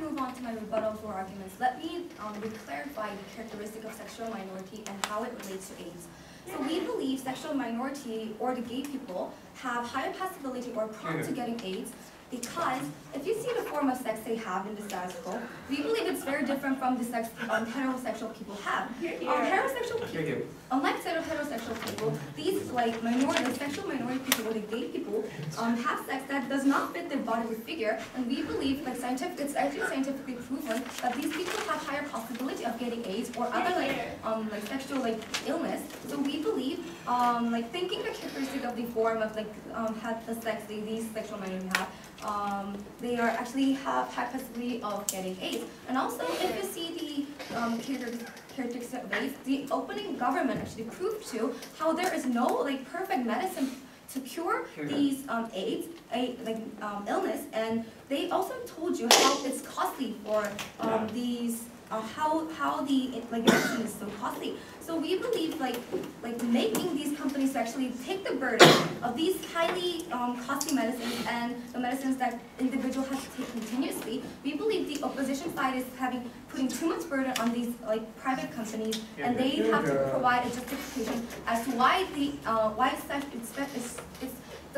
move on to my rebuttal for arguments, let me clarify the characteristic of sexual minority and how it relates to AIDS. So we believe sexual minority or the gay people have higher possibility or prone to getting AIDS because if you see the form of sex they have in the status quo, we believe it's very different from the sex heterosexual people have. Heterosexual people, unlike heterosexual people, these sexual minority people or the gay people have sex that does not fit their bodily figure, and we believe it's actually scientifically proven that these people have higher possibility of getting AIDS or other sexual illness. So we believe thinking the characteristic of the form of have the sex these sexual minorities have. They are actually have high possibility of getting AIDS. And also, if you see the characteristics of AIDS, the opening government actually proved to how there is no perfect medicine to cure these AIDS illness, and they also told you how it's costly for these. How the medicine is so costly. So we believe making these companies to actually take the burden of these highly costly medicines and the medicines that individual has to take continuously. We believe the opposition side is putting too much burden on these private companies, and they have to provide a justification as to why the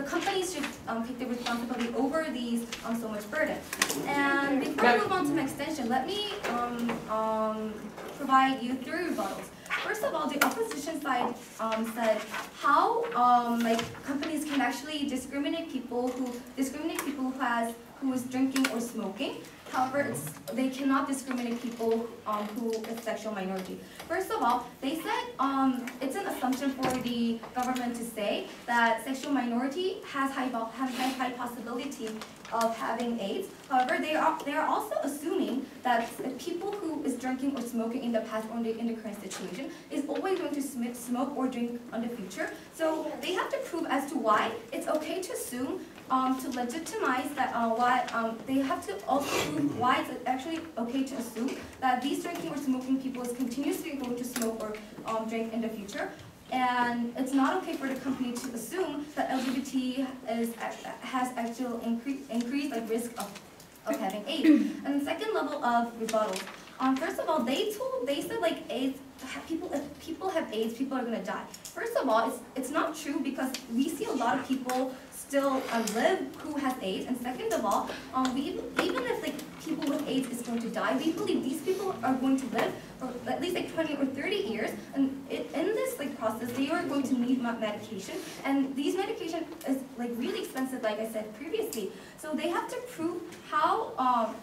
companies should take the responsibility over these so much burden. And before I move on to my extension, let me provide you 3 rebuttals. First of all, the opposition side said how companies can actually discriminate people who is drinking or smoking. However, they cannot discriminate people who is sexual minority. First of all, they said it's an assumption for the government to say that sexual minority has high possibility of having AIDS. However, they are also assuming that people who is drinking or smoking in the past or in the current situation is always going to smoke or drink in the future. So they have to prove as to why it's okay to assume to legitimize that they have to also prove why it's actually okay to assume that these drinking or smoking people is continuously going to smoke or drink in the future. And it's not okay for the company to assume that LGBT has actual increased risk of having AIDS. And the second level of rebuttals. First of all, they said AIDS. If people have AIDS, people are gonna die. First of all, it's not true because we see a lot of people still live who has AIDS. And second of all, even if people with AIDS is going to die, we believe these people are going to live for at least 20 or 30 years. And in this process, they are going to need medication. And these medication is really expensive, like I said previously. So they have to prove how.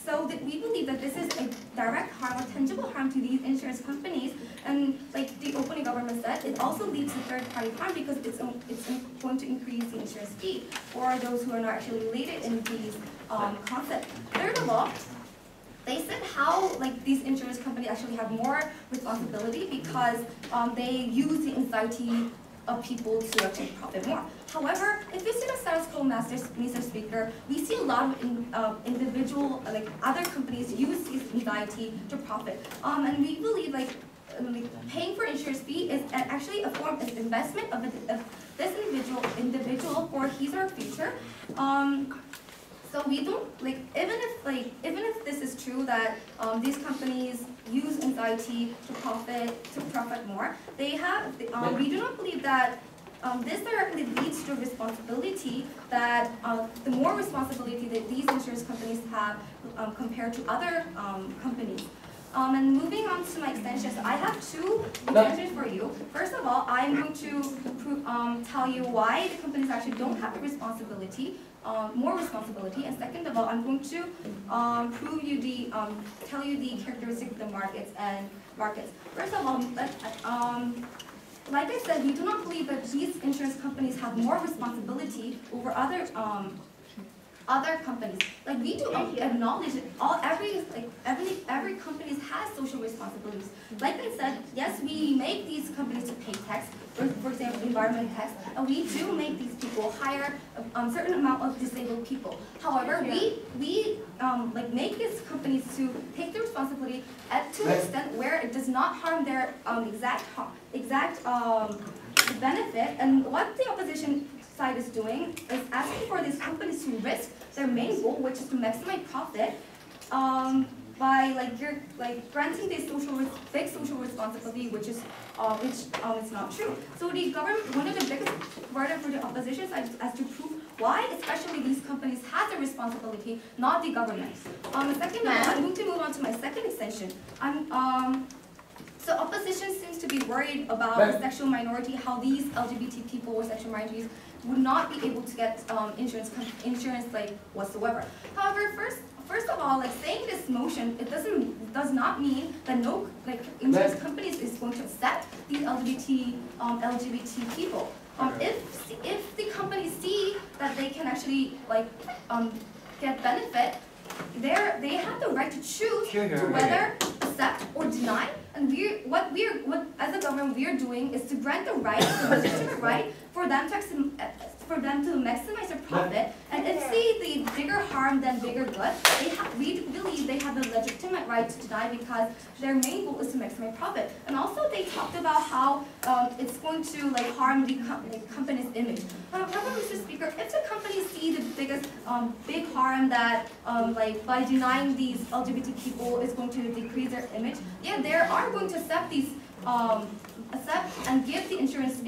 So that we believe that this is a direct harm or tangible harm to these insurance companies. And the opening government said, it also leads to third-party harm because it's going to increase the insurance fee for those who are not actually related in these concepts. Third of all, they said how these insurance companies actually have more responsibility because they use the anxiety of people to actually profit more. However, if you see the status quo Mr. Speaker, we see a lot of individual other companies use this anxiety to profit. And we believe paying for insurance fee is actually a form of investment of this individual for his or her future. So we don't even if this is true that these companies use anxiety to profit more, we do not believe that this directly leads to responsibility that the more responsibility that these insurance companies have compared to other companies. And moving on to my extensions, I have 2 extensions for you. First of all, I'm going to tell you why the companies actually don't have the responsibility, more responsibility. And second of all, I'm going to tell you the characteristics of the markets. First of all, like I said, we do not believe that these insurance companies have more responsibility over other companies. We do acknowledge that every company has social responsibilities. Like I said, yes, we make these companies to pay tax, for example, environmental tax, and we do make these people hire a certain amount of disabled people. However, we make these companies to take the responsibility to an extent where it does not harm their exact benefit. And what the opposition side is doing is asking for these companies to risk their main goal, which is to maximize profit, by you're granting this big social responsibility, which is not true. So the government, one of the biggest burden for the opposition side is to prove why, especially these companies, have the responsibility, not the government. Second, I'm going to move on to my second extension. So opposition seems to be worried about the sexual minority, how these LGBT people or sexual minorities would not be able to get insurance whatsoever. However, first of all, saying this motion, it does not mean that no insurance companies is going to accept these LGBT people. If the companies see that they can actually get benefit, they have the right to choose to whether accept or deny. And what as a government we are doing is to grant the right, the legitimate right for them to maximize their profit. And if see the bigger harm than bigger good, we believe they have the legitimate right to deny because their main goal is to maximize profit. And also they talked about how it's going to harm the company's image. However, Mr. Speaker, if the companies see the biggest big harm that by denying these LGBT people is going to decrease their image, yeah, they are going to accept these accept and give the insurance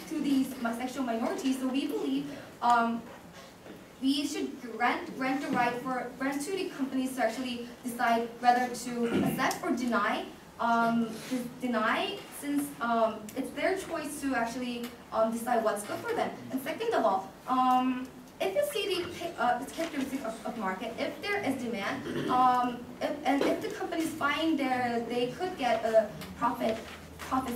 to these sexual minorities. So we believe we should grant the right to the companies to actually decide whether to accept or deny. Since it's their choice to actually decide what's good for them. And second of all, if you see the characteristic of market, if there is demand, and if the companies find they could get a profit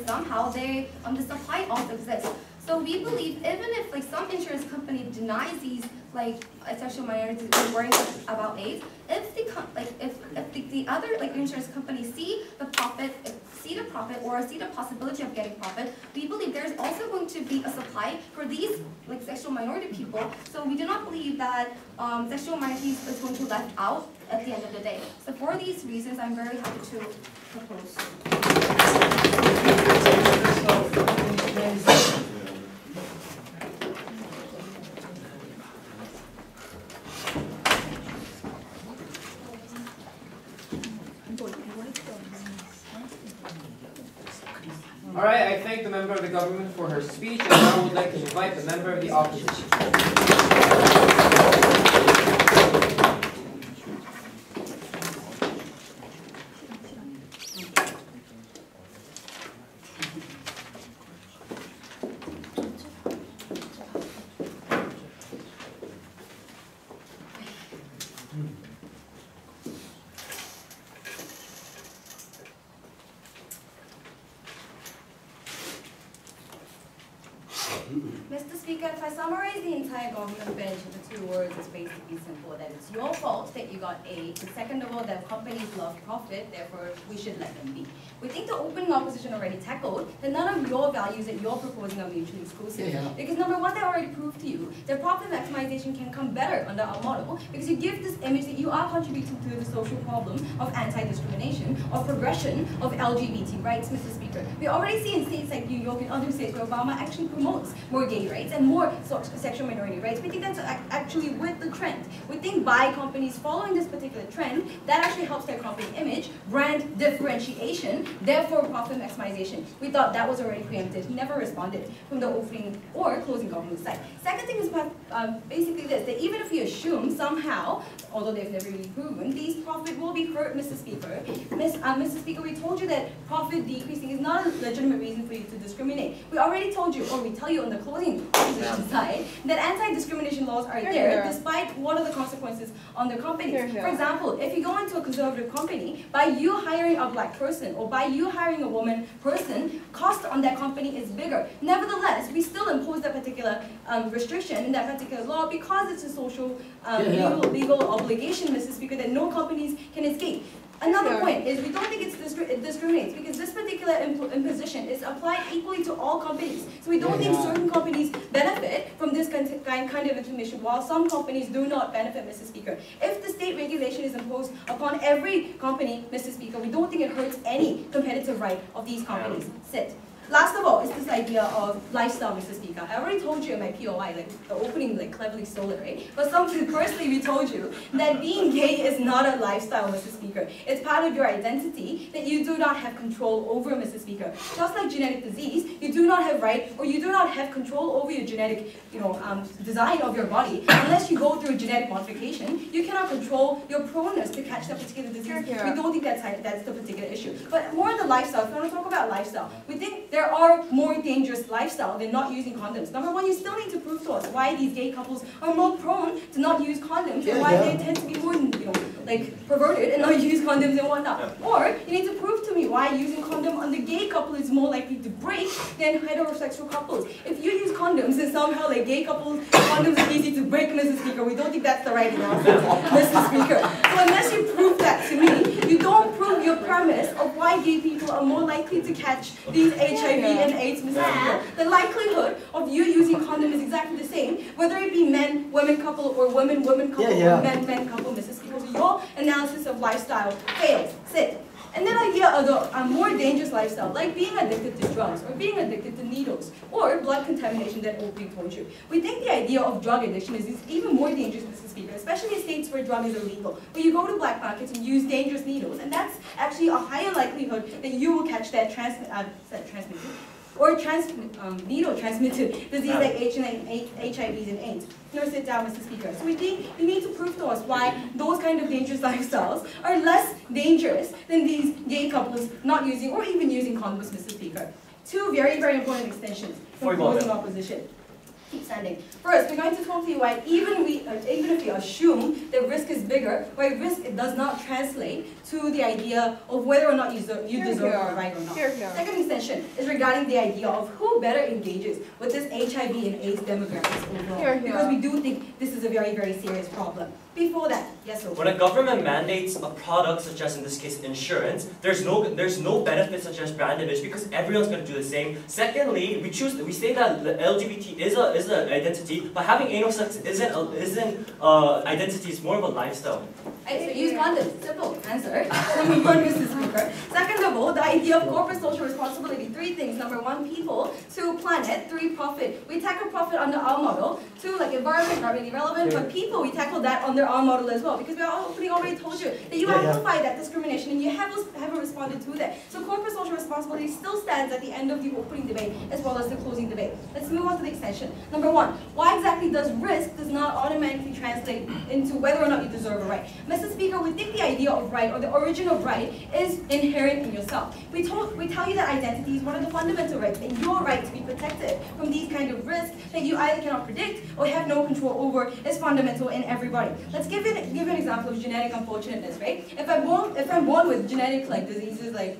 somehow, the supply also exists. So we believe even if some insurance company denies these sexual minorities worrying about AIDS, if the other insurance companies see the profit or see the possibility of getting profit, we believe there's also going to be a supply for these sexual minority people. So we do not believe that sexual minorities is going to be left out at the end of the day. So for these reasons, I'm very happy to propose. All right, I thank the member of the government for her speech, and now I would like to invite the member of the opposition. Mr. Speaker, if I summarize the entire government bench into 2 words, it's basically simple, that it's your fault that you got AIDS, and second of all, that companies love profit, therefore we should let them be. We think the opening opposition already tackled that none of your values that you're proposing are mutually exclusive. Because number one, they already proved to you that profit maximization can come better under our model, because you give this image that you are contributing to the social problem of anti-discrimination, of progression of LGBT rights, Mr. Speaker. We already see in states like New York and other states where Obama actually promotes more gay rights and more sexual minority rights. We think that's actually with the trend. We think by companies following this particular trend, that actually helps their company image, brand differentiation, therefore profit maximization. We thought that was already preempted. He never responded from the opening or closing government side. Second thing is basically this, that even if we assume somehow, although they've never really proven, these profit will be hurt, Mr. Speaker. Mr. Speaker, we told you that profit decreasing is not a legitimate reason for you to discriminate. We already told you, or we tell you on the closing opposition side, that anti-discrimination laws are there despite what are the consequences on the companies. For example, if you go into a conservative company, by you hiring a black person or by you hiring a woman person, cost on that company is bigger. Nevertheless, we still impose that particular restriction in that particular law because it's a social legal obligation, Mr. Speaker, that no companies can escape. Another point is we don't think it discriminates because this particular imposition is applied equally to all companies. So we don't think certain companies benefit from this kind of information while some companies do not benefit, Mr. Speaker. If the state regulation is imposed upon every company, Mr. Speaker, we don't think it hurts any competitive right of these companies. Last of all, is this idea of lifestyle, Mr. Speaker. I already told you in my POI, like the opening, like cleverly stole it, right? But firstly, we told you that being gay is not a lifestyle, Mr. Speaker. It's part of your identity that you do not have control over, Mr. Speaker. Just like genetic disease, you do not have right, or you do not have control over your genetic, design of your body unless you go through a genetic modification. You cannot control your proneness to catch that particular disease. We don't think that's the particular issue. But more on the lifestyle. If you want to talk about lifestyle, we think there are more dangerous lifestyles than not using condoms. Number one, you still need to prove to us why these gay couples are more prone to not use condoms and why they tend to be more, like perverted and not use condoms and whatnot. Or you need to prove to me why using condom on the gay couple is more likely to break than heterosexual couples. If you use condoms and somehow like gay couples, condoms are easy to break, Mrs. Speaker, we don't think that's the right analysis, Mr. Speaker. So unless you prove that to me, you don't prove your premise of why gay people are more likely to catch these HIV and AIDS, Mr. Speaker. The likelihood of you using condom is exactly the same, whether it be men, women couple, or women, women couple, or men, men couple, Mrs. Speaker. So your analysis of lifestyle fails. Sit. And then idea of the more dangerous lifestyle, like being addicted to drugs, or being addicted to needles, or blood contamination that openly told you. We think the idea of drug addiction is even more dangerous, Mr. Speaker, especially in states where drug is illegal, where you go to black markets and use dangerous needles, and that's actually a higher likelihood that you will catch that needle-transmitted disease like HIVs and AIDS. No, sit down, Mr. Speaker. So we think you need to prove to us why those kind of dangerous lifestyles are less dangerous than these gay couples not using or even using condoms, Mr. Speaker. Two very, very important extensions from closing opposition. Keep standing. First, we're going to talk to you why even if we assume that risk is bigger, why risk does not translate to the idea of whether or not you deserve a right or not. Second extension is regarding the idea of who better engages with this HIV and AIDS demographics overall. Because we do think this is a very, very serious problem. Before that, yes, sir. When a government mandates a product, such as in this case insurance, there's no benefit such as brand image because everyone's going to do the same. Secondly, we say that the LGBT is an identity, but having anal sex isn't identity. It's more of a lifestyle. So use condoms. Simple answer. Number one, Mr. Speaker. Second of all, the idea of corporate social responsibility. Three things. Number one, people. Two, planet. Three, profit. We tackle profit under our model. Two, like environment, not really relevant, but people, we tackle that under our model as well. Because we already told you that you amplify that discrimination and you haven't responded to that. So corporate social responsibility still stands at the end of the opening debate as well as the closing debate. Let's move on to the extension. Number one, why exactly does not automatically translate into whether or not you deserve a right? Mr. Speaker, we think the idea of right or the origin of right is inherent in yourself. We tell you that identity is one of the fundamental rights, and your right to be protected from these kind of risks that you either cannot predict or have no control over is fundamental in everybody. Let's give an example of genetic unfortunateness, right? If I'm born with genetic diseases like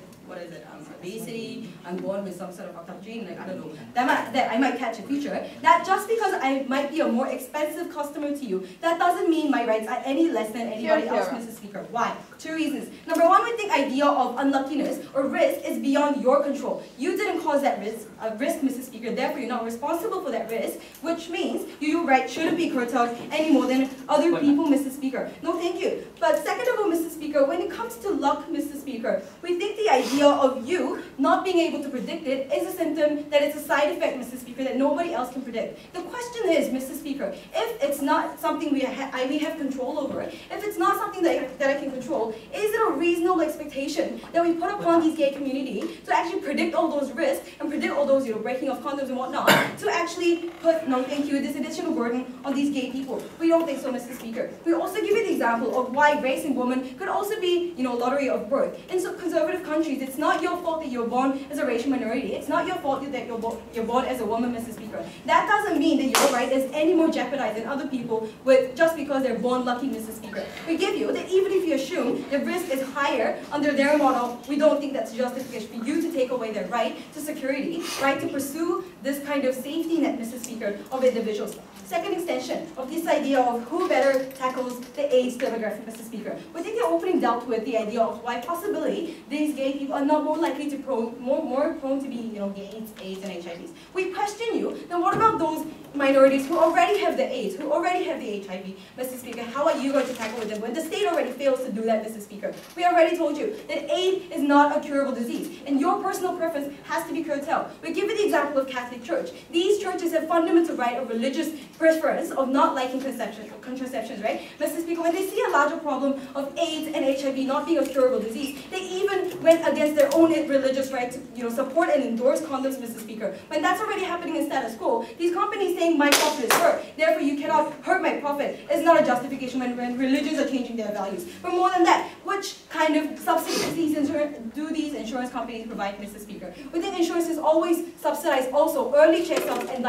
obesity, I'm born with some sort of fucked up gene, like I don't know, that I might catch in future. That just because I might be a more expensive customer to you, that doesn't mean my rights are any less than anybody else, Mr. Speaker. Why? Two reasons. Number one, we think idea of unluckiness or risk is beyond your control. You didn't cause that risk, Mr. Speaker, therefore you're not responsible for that risk, which means your right shouldn't be curtailed any more than other people, Mr. Speaker. No, thank you. But second of all, Mr. Speaker, when it comes to luck, Mr. Speaker, we think the idea of you not being able to predict it is a symptom that it's a side effect, Mr. Speaker, that nobody else can predict. The question is, Mr. Speaker, if it's not something we have control over, if it's not something that I can control, is it a reasonable expectation that we put upon these gay community to actually predict all those risks and predict all those breaking of condoms and whatnot, to actually put, no thank you, this additional burden on these gay people? We don't think so, Mr. Speaker. We also give you the example of why race and woman could also be, lottery of birth. In some conservative countries, it's not your fault that you're born as a racial minority. It's not your fault that you're born as a woman, Mr. Speaker. That doesn't mean that your right is any more jeopardized than other people just because they're born lucky, Mr. Speaker. We give you that even if you assume the risk is higher under their model, we don't think that's justification for you to take away their right to security, right to pursue this kind of safety net, Mr. Speaker, of individuals. second extension of this idea of who better tackles the AIDS demographic, Mr. Speaker. We think the opening dealt with the idea of why possibly these gay people are not more likely to more prone to be, AIDS and HIVs. We question you. Then what about those minorities who already have the AIDS, who already have the HIV, Mr. Speaker? How are you going to tackle with them when the state already fails to do that, Mr. Speaker? We already told you that AIDS is not a curable disease, and your personal preference has to be curtailed. We give you the example of Catholic Church. These churches have fundamental right of religious preference of not liking contraceptions, right? Mr. Speaker, when they see a larger problem of AIDS and HIV not being a curable disease, they even went against their own religious right to support and endorse condoms, Mr. Speaker. When that's already happening in status quo, these companies saying my profit is hurt, therefore you cannot hurt my profit, is not a justification when religions are changing their values. But more than that, which kind of subsidies do these insurance companies provide, Mr. Speaker? We think insurance is always subsidized also early checkups and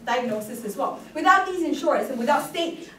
diagnosis as well. Without these insurance and without state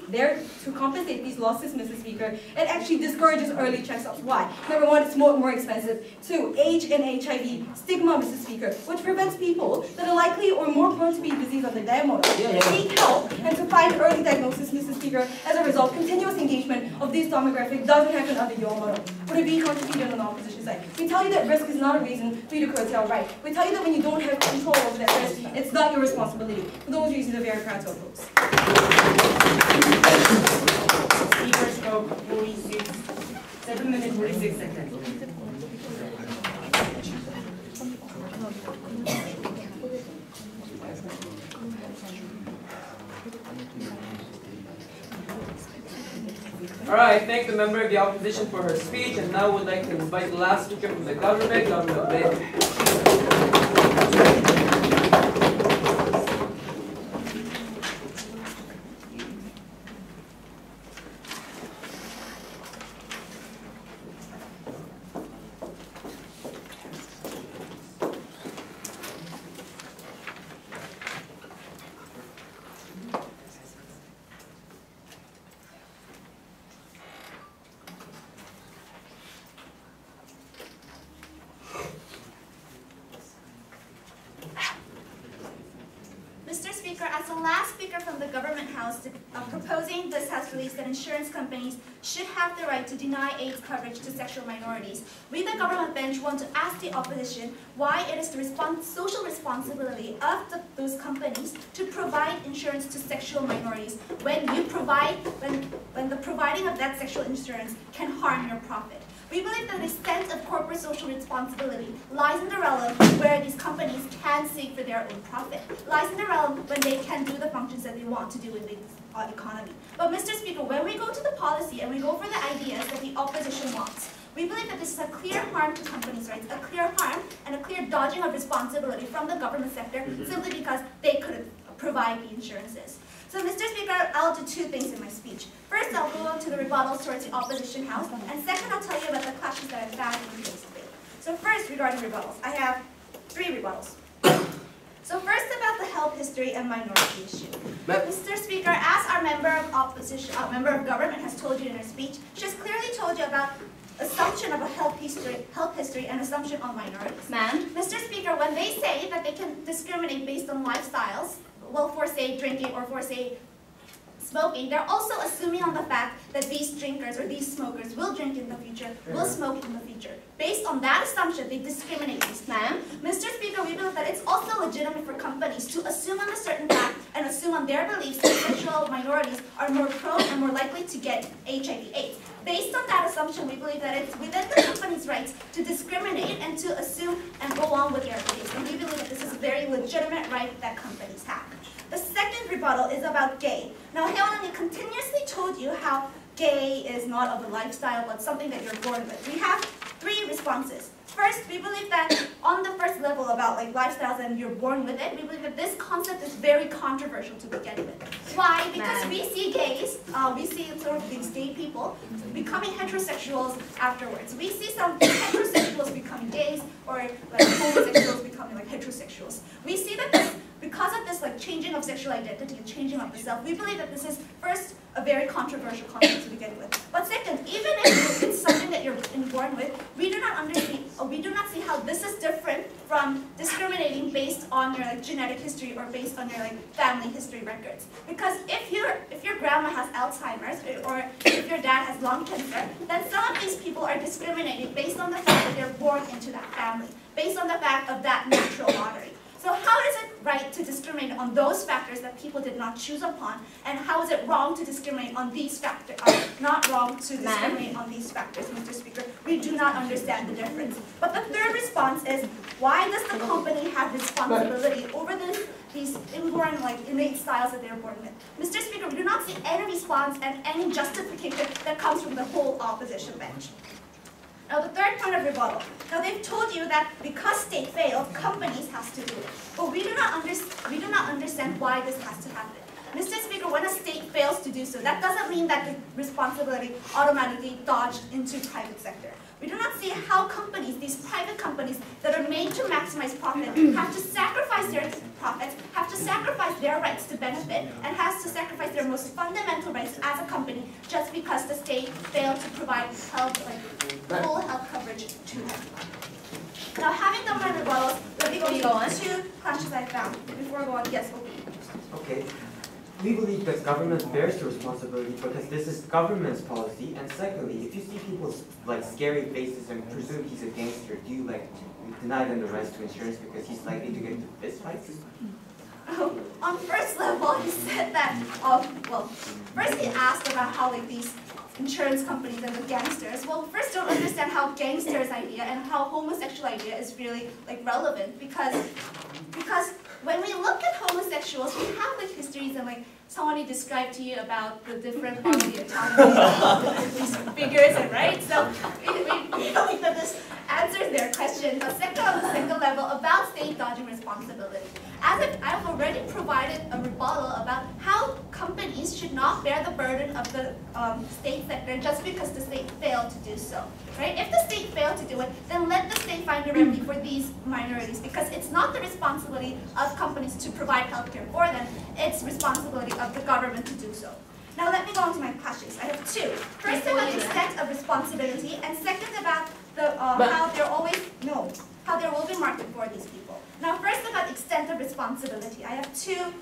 there to compensate these losses, Mr. Speaker, it actually discourages early checkups. Why? Number one, it's more expensive. Two, AIDS and HIV stigma, Mr. Speaker, which prevents people that are likely or more prone to be disease on the demo to seek help and to find early diagnosis, Mr. Speaker. As a result, continuous engagement of this demographic doesn't happen under your model. Would it be contradicted on the opposition side? We tell you that risk is not a reason for you to curtail right. We tell you that when you don't have control over that risk, it's not your responsibility. For those reasons, we're very proud to oppose. Speaker spoke 7 minutes 46 seconds. All right, I thank the member of the opposition for her speech, and now would like to invite the last speaker from the government, Governor Byun. As the last speaker from the government house proposing this has released that insurance companies should have the right to deny AIDS coverage to sexual minorities, we, the government bench, want to ask the opposition why it is the social responsibility of those companies to provide insurance to sexual minorities when the providing of that sexual insurance can harm your profit. We believe that the extent of corporate social responsibility lies in the realm where these companies can seek for their own profit, lies in the realm when they can do the functions that they want to do in the economy. But Mr. Speaker, when we go to the policy and we go for the ideas that the opposition wants, we believe that this is a clear harm to companies' rights, a clear harm and a clear dodging of responsibility from the government sector simply because they couldn't provide the insurances. So, Mr. Speaker, I'll do two things in my speech. First, I'll go on to the rebuttals towards the opposition house, and second, I'll tell you about the clashes that I found in today's debate. So first, regarding rebuttals, I have 3 rebuttals. So first, about the health history and minority issue. Mr. Speaker, as our member of government has told you in her speech, she has clearly told you about assumption of a health history and assumption on minorities. Ma'am? Mr. Speaker, when they say that they can discriminate based on lifestyles, well, for say drinking or for say smoking, they're also assuming on the fact that these drinkers or these smokers will drink in the future, will smoke in the future. Based on that assumption, they discriminate these. Ma'am? Mr. Speaker, we believe that it's also legitimate for companies to assume on a certain fact and assume on their beliefs that sexual minorities are more prone and more likely to get HIV/AIDS. Based on that assumption, we believe that it's within the company's rights to discriminate and to assume and go on with their beliefs. And we believe that this is a very legitimate right that companies have. The second rebuttal is about gay. Now, Hyewon continuously told you how gay is not of a lifestyle, but something that you're born with. We have 3 responses. First, we believe that on the first level about like lifestyles and you're born with it, we believe that this concept is very controversial to begin with. Why? Because we see gays, we see sort of these gay people becoming heterosexuals afterwards. We see some heterosexuals becoming gays or like homosexuals becoming like heterosexuals. We see that because of this like changing of sexual identity and changing of the self, we believe that this is first a very controversial concept to begin with. But second, even if it's something that you're born with, we do not see how this is different from discriminating based on your genetic history or based on your family history records. Because if your grandma has Alzheimer's or if your dad has lung cancer, then some of these people are discriminated based on the fact that they're born into that family, based on the fact of that natural lottery. So how is it right to discriminate on those factors that people did not choose upon, and how is it wrong to discriminate on these factors? Not wrong to discriminate on these factors, Mr. Speaker. We do not understand the difference. But the third response is, why does the company have responsibility over these inborn, innate styles that they're born with? Mr. Speaker, we do not see any response and any justification that comes from the whole opposition bench. Now the third point of rebuttal. Now they've told you that because state failed, companies have to do it. But we do not understand why this has to happen. Mr. Speaker, when a state fails to do so, that doesn't mean that the responsibility automatically dodged into private sector. We do not see how companies, these private companies that are made to maximize profit, have to sacrifice their profits, have to sacrifice their rights to benefit, and has to sacrifice their most fundamental rights as a company just because the state failed to provide health, full health coverage to them. Now, having done my rebuttals, let me go on two clashes I found before I go on. Yes, okay. We believe that government bears the responsibility because this is government's policy. And secondly, if you see people's scary faces and presume he's a gangster, do you deny them the rights to insurance because he's likely to get into fist fights? On first level, he said that. First he asked about how these insurance companies and the gangsters. Well, first don't understand how gangsters idea and how homosexual idea is really relevant because when we look at homosexuals, we have histories and Seung-Hwan described to you about the different bodily autonomy of these figures, right? So we believe that this answers their question. But on the second level, about state dodging responsibility. As if I've already provided a rebuttal about how companies should not bear the burden of the state sector just because the state failed to do so, right? If the state failed to do it, then let the state find a remedy for these minorities because it's not the responsibility of companies to provide healthcare for them, it's responsibility of the government to do so. Now let me go on to my questions. I have two. First about the extent of responsibility, and second about the how there will be market for these people. Now first about extent of responsibility. I have two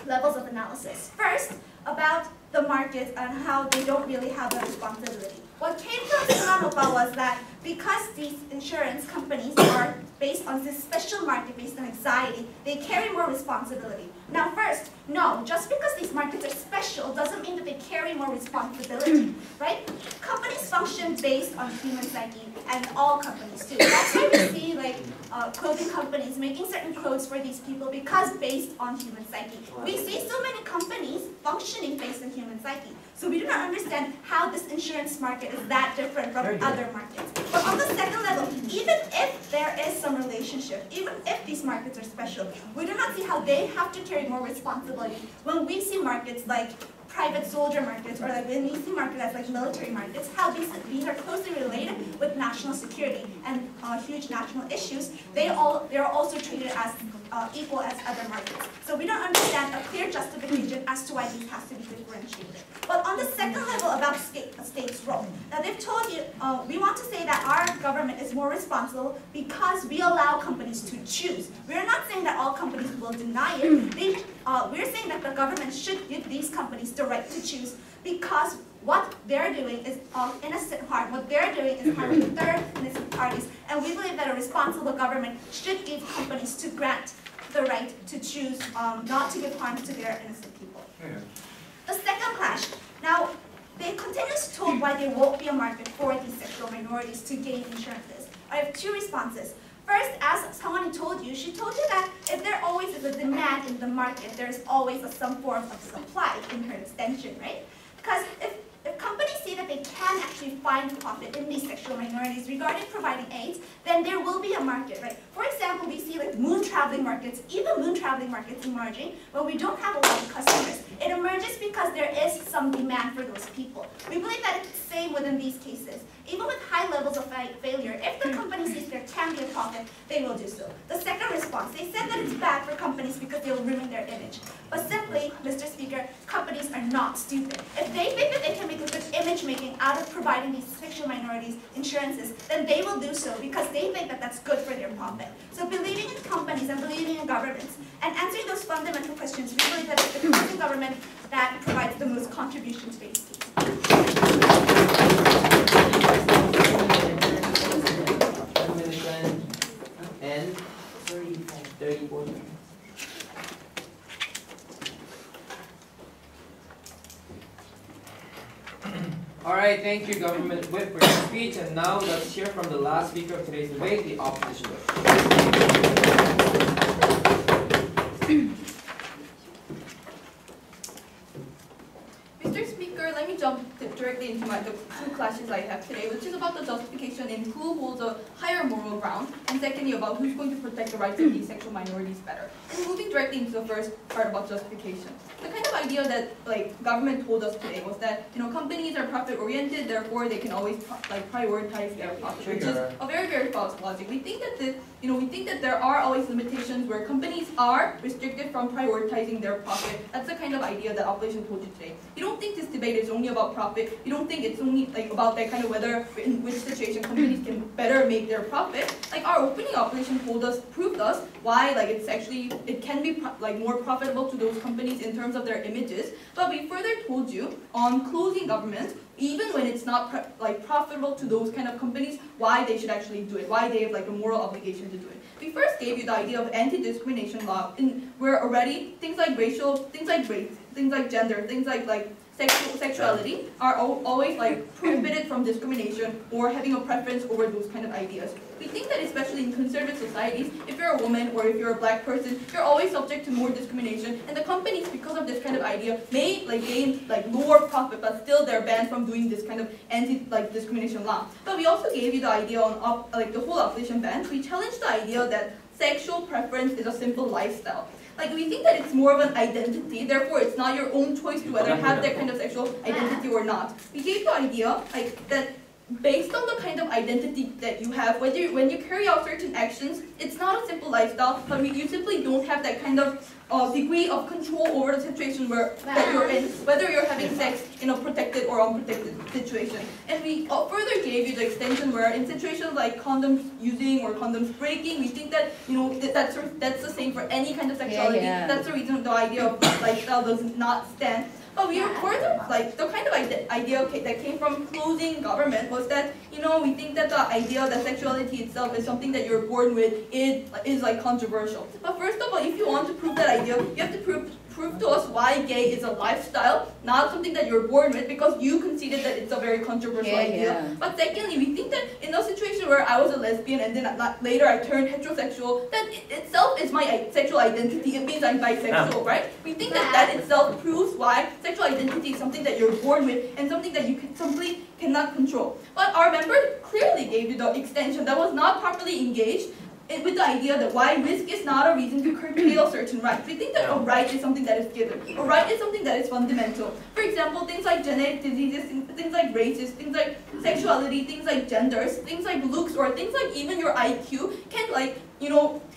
levels of analysis. First, about the market and how they don't really have a responsibility. What came from Seung-Hwan was that because these insurance companies are based on this special market based on anxiety, they carry more responsibility. Now first, no, just because these markets are special doesn't mean that they carry more responsibility, right? Companies function based on human psyche, and all companies do. That's why we see clothing companies making certain clothes for these people because based on human psyche. We see so many companies functioning based on human psyche. So we do not understand how this insurance market is that different from other markets. But on the second level, even if there is some relationship, even if these markets are special, we do not see how they have to carry more responsibility when we see markets like private soldier markets or when we see markets as military markets, how these are closely related with national security and huge national issues. They are also treated as equal as other markets. So we don't understand a clear justification as to why these has to be differentiated. But on the second level about a state's role, now they've told you, we want to say that our government is more responsible because we allow companies to choose. We're not saying that all companies will deny it. We're saying that the government should give these companies the right to choose because what they're doing is innocent harm. What they're doing is harming third innocent parties. And we believe that a responsible government should give companies to grant the right to choose not to give harm to their innocent people. The second clash. Now, they continue to told why there won't be a market for these sexual minorities to gain insurances. I have two responses. First, as Seung-Hwan told you, she told you that if there always is a demand in the market, there is always some form of supply in her extension, right? Because if companies see that they can actually find profit in these sexual minorities regarding providing aids, then there will be a market, right? For example, we see moon traveling markets, even moon traveling markets emerging, but we don't have a lot of customers. It emerges because there is some demand for those people. We believe that it's the same within these cases. Even with high levels of failure, if the company sees there can be a profit, they will do so. The second response, they said that it's bad for companies because they will ruin their image. But simply, Mr. Speaker, companies are not stupid. If they think that they can make a good image making out out of providing these sexual minorities insurances, then they will do so because they think that that's good for their profit. So believing in companies and believing in governments and answering those fundamental questions, we believe that it's the Korean government that provides the most contribution to these schemes. And 34. Alright, thank you, Government Whip, for your speech. And now let's hear from the last speaker of today's debate, the opposition whip. Mr. Speaker, let me jump directly into the two clashes I have today, which is about the justification in who holds a higher moral ground, and secondly about who's going to protect the rights of these sexual minorities better. And moving directly into the first part about justification. The kind of idea that government told us today was that companies are profit oriented, therefore they can always prioritize their profit, which is a very, very false logic. We think that there are always limitations where companies are restricted from prioritizing their profit. That's the kind of idea that opposition told you today. We don't think this debate is only about profit. We don't think it's only about that kind of whether in which situation companies can better make their profit. Our opening opposition proved us why it can be more profitable to those companies in terms of their images. But we further told you on closing government, even when it's not profitable to those kind of companies, why they should actually do it, why they have a moral obligation to do it. We first gave you the idea of anti-discrimination law, where already things like racial, things like race, things like gender, things like sexuality are always prohibited from discrimination or having a preference over those kind of ideas. We think that especially in conservative societies, if you're a woman or if you're a black person, you're always subject to more discrimination, and the companies, because of this kind of idea, may gain lower profit, but still they're banned from doing this kind of anti-discrimination law. But we also gave you the idea on the whole opposition bench. We challenged the idea that sexual preference is a simple lifestyle. We think that it's more of an identity, therefore it's not your own choice to whether have that kind of sexual identity or not. We gave the idea that based on the kind of identity that you have, when you carry out certain actions, it's not a simple lifestyle, but you simply don't have that kind of degree of control over the situation that you're in, whether you're having sex in a protected or unprotected situation. And we further gave you the extension where in situations like condoms using or condoms breaking, we think that that's the same for any kind of sexuality. Yeah. That's the reason the idea of lifestyle does not stand. But we are further, the kind of idea that came from closing government was that, we think that the idea that sexuality itself is something that you're born with is controversial. But first of all, if you want to prove that idea, you have to prove to us why gay is a lifestyle, not something that you're born with, because you conceded that it's a very controversial idea. Yeah. But secondly, we think that in a situation where I was a lesbian and then later I turned heterosexual, that itself is my sexual identity. It means I'm bisexual, right? We think that itself proves why sexual identity is something that you're born with and something that you simply cannot control. But our member clearly gave you the extension that was not properly engaged with the idea that why risk is not a reason to curtail certain rights. We think that a right is something that is given. A right is something that is fundamental. For example, things like genetic diseases, things like races, things like sexuality, things like genders, things like looks, or things like even your IQ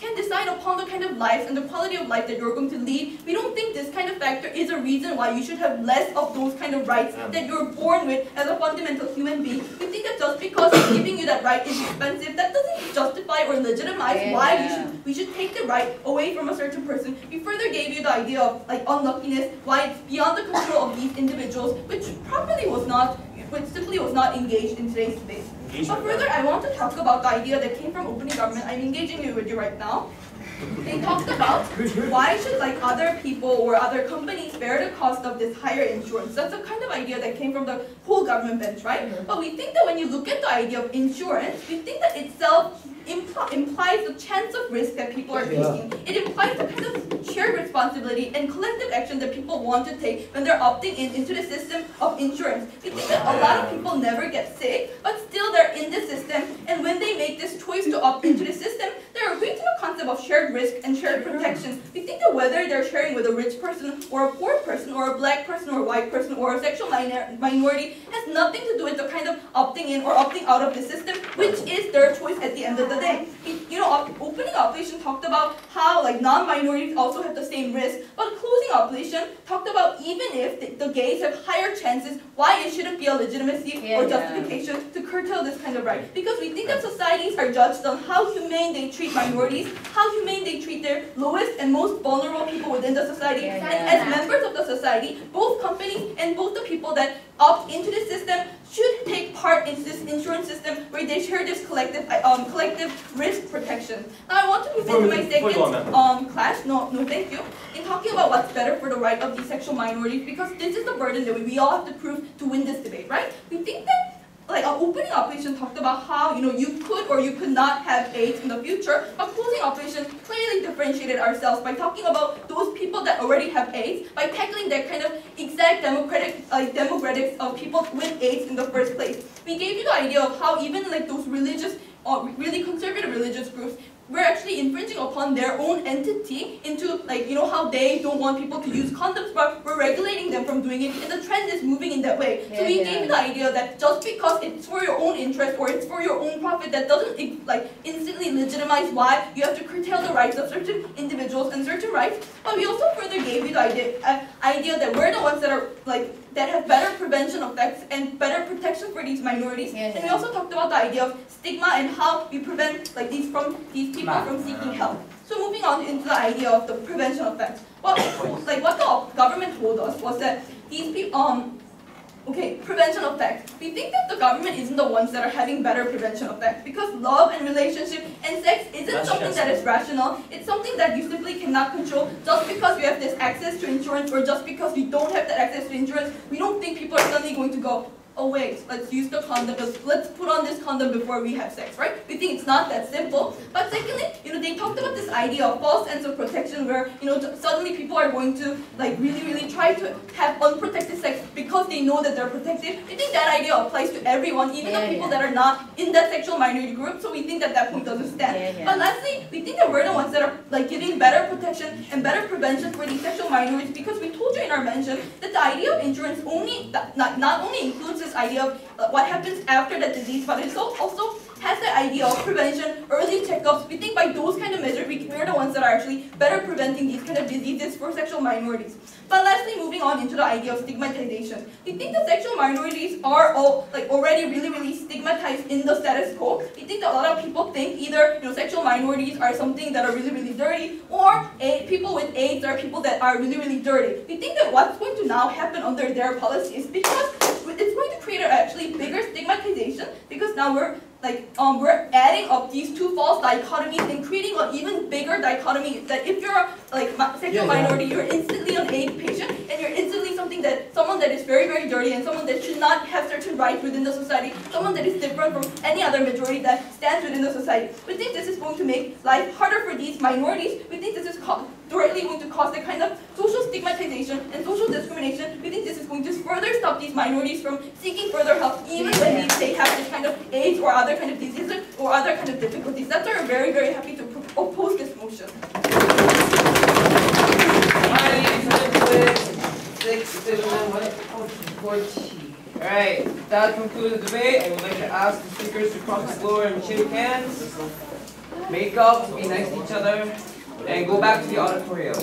can decide upon the kind of life and the quality of life that you're going to lead. We don't think this kind of factor is a reason why you should have less of those kind of rights that you're born with as a fundamental human being. We think that just because giving you that right is expensive, that doesn't justify or legitimize why we should take the right away from a certain person. We further gave you the idea of unluckiness, why it's beyond the control of these individuals, which simply was not engaged in today's debate. But further, I want to talk about the idea that came from opening government. I'm engaging with you right now. They talked about why should other people or other companies bear the cost of this higher insurance. That's the kind of idea that came from the whole government bench, right? But we think that when you look at the idea of insurance, we think that itself implies the chance of risk that people are taking. It implies the kind of shared responsibility and collective action that people want to take when they're opting into the system of insurance. We think that a lot of people never get sick, but still they're in the system, and when they make this choice to opt into the system, they're agreeing to the concept concept of shared risk and shared protection, we think that whether they're sharing with a rich person or a poor person or a black person or a white person or a sexual minority has nothing to do with the kind of opting in or opting out of the system, which is their choice at the end of the day. Opening operation talked about how non-minorities also have the same risk, but closing operation talked about even if the gays have higher chances, why it shouldn't be a legitimacy or justification to curtail this kind of right. Because we think that societies are judged on how humane they treat minorities, how humane they treat their lowest and most vulnerable people within the society. And as members of the society, both companies and both the people that opt into the system should take part in this insurance system where they share this collective risk protection. Now I want to move into my second class, no thank you, in talking about what's better for the right of these sexual minorities, because this is the burden that we all have to prove to win this debate, right? We think that our opening operation talked about how you could or you could not have AIDS in the future, but closing operation clearly differentiated ourselves by talking about those people that already have AIDS, by tackling that kind of exact demographics of people with AIDS in the first place. We gave you the idea of how even those religious or really conservative religious groups, we're actually infringing upon their own entity into how they don't want people to use condoms, but we're regulating them from doing it, and the trend is moving in that way. So we gave you the idea that just because it's for your own interest or it's for your own profit, that doesn't instantly legitimize why you have to curtail the rights of certain individuals and certain rights. But we also further gave you the idea that we're the ones that are that have better prevention effects and better protection for these minorities. And we also talked about the idea of stigma and how we prevent these people from seeking help. So moving on into the idea of the prevention effects. What the government told us was that these people, prevention effects. We think that the government isn't the ones that are having better prevention effects, because love and relationship and sex isn't something that is rational. It's something that you simply cannot control just because you have this access to insurance, or just because you don't have that access to insurance. We don't think people are suddenly going to go, oh wait, let's use the condom, let's put on this condom before we have sex, right? We think it's not that simple. But secondly, they talked about this idea of false sense of protection where, suddenly people are going to really try to have unprotected sex because they know that they're protected. We think that idea applies to everyone, even the people that are not in that sexual minority group, so we think that point doesn't stand. But lastly, we think that we're the ones that are giving better protection and better prevention for these sexual minorities, because we told you in our mention that the idea of insurance not only includes this idea of what happens after the disease, but it also has the idea of prevention, early checkups. We think by those kind of measures, we're the ones that are actually better preventing these kind of diseases for sexual minorities. But lastly, moving on into the idea of stigmatization. We think that sexual minorities are already really stigmatized in the status quo. We think that a lot of people think either sexual minorities are something that are really dirty, or people with AIDS are people that are really dirty. We think that what's going to now happen under their policy is because it's going to create actually bigger stigmatization, because now we're adding up these two false dichotomies and creating an even bigger dichotomy that if you're a sexual minority, you're instantly an AIDS patient, and you're instantly someone that is very dirty, and someone that should not have certain rights within the society, someone that is different from any other majority that stands within the society. We think this is going to make life harder for these minorities. We think this is directly going to cause the kind of social stigmatization and social discrimination. We think this is going to further stop these minorities from seeking further help, even when they have this kind of AIDS or other kind of diseases or other kind of difficulties. That's why we're very happy to oppose this motion. Alright, that concludes the debate. I would like to ask the speakers to cross the floor and shake hands, make up, be nice to each other, and go back to the auditorium.